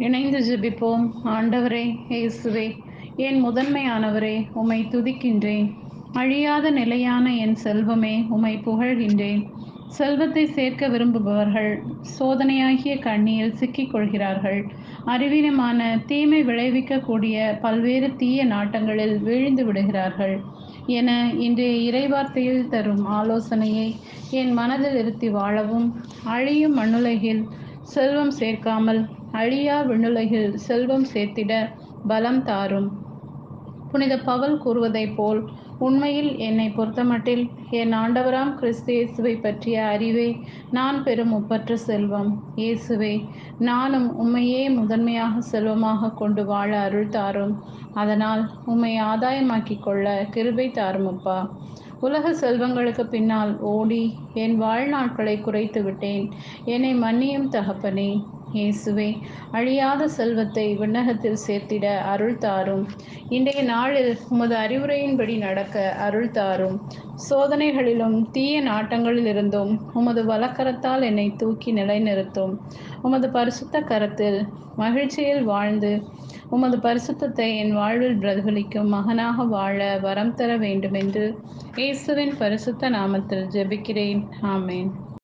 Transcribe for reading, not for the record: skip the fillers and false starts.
இணைந்து ஜெபிப்போம். ஆண்டவரே இயேசுவே, என் முதன்மையானவரே, உம்மை துதிக்கின்றேன். அழியாத நிலையான என் செல்வமே, உம்மை புகழ்கின்றேன். செல்வத்தை சேர்க்க விரும்புபவர்கள் சோதனையாகிய கண்ணியில் சிக்கிக் கொள்கிறார்கள். அறிவீனமான தீமை விளைவிக்கக்கூடிய பல்வேறு தீய நாட்டங்களில் வீழ்ந்து விடுகிறார்கள் என இன்றைய இறைவார்த்தையில் தரும் ஆலோசனையை என் மனதில் இருத்தி வாழவும், அழியும் மண்ணுலகில் செல்வம் சேர்க்காமல் அழியா விண்ணுலகில் செல்வம் சேர்த்திட பலம் தாரும். புனித பவுல் கூறுவதைப் போல், உண்மையில் என்னை பொறுத்தமட்டில் என் ஆண்டவராம் கிறிஸ்து இயேசுவை பற்றிய அறிவே நான் பெறும் ஒப்பற்ற செல்வம். இயேசுவே, நானும் உம்மையே முதன்மையாக செல்வமாக கொண்டு வாழ அருள் தாரும். அதனால் உம்மை ஆதாயமாக்கிக் கொள்ள கிருபை தாரும் அப்பா. உலக செல்வங்களுக்கு பின்னால் ஓடி என் வாழ்நாட்களை குறைத்து விட்டேன். என்னை மன்னியும் தகப்பனே. இயேசுவே, அழியாத செல்வத்தை விண்ணகத்தில் சேர்த்திட அருள் தாரும். இன்றைய நாளில் உமது அறிவுரையின்படி நடக்க அருள் தாரும். சோதனைகளிலும் தீய நாட்டங்களிலிருந்தும் உமது வலக்கரத்தால் என்னை தூக்கி நிலைநிறுத்தும். உமது பரிசுத்த கரத்தில் மகிழ்ச்சியில் வாழ்ந்து உமது பரிசுத்தத்தை என் வாழ்வில் பிரதிபலிக்கும் மகனாக வாழ வரம் தர வேண்டுமென்று இயேசுவின் பரிசுத்த நாமத்தில் ஜெபிக்கிறேன். ஆமென்.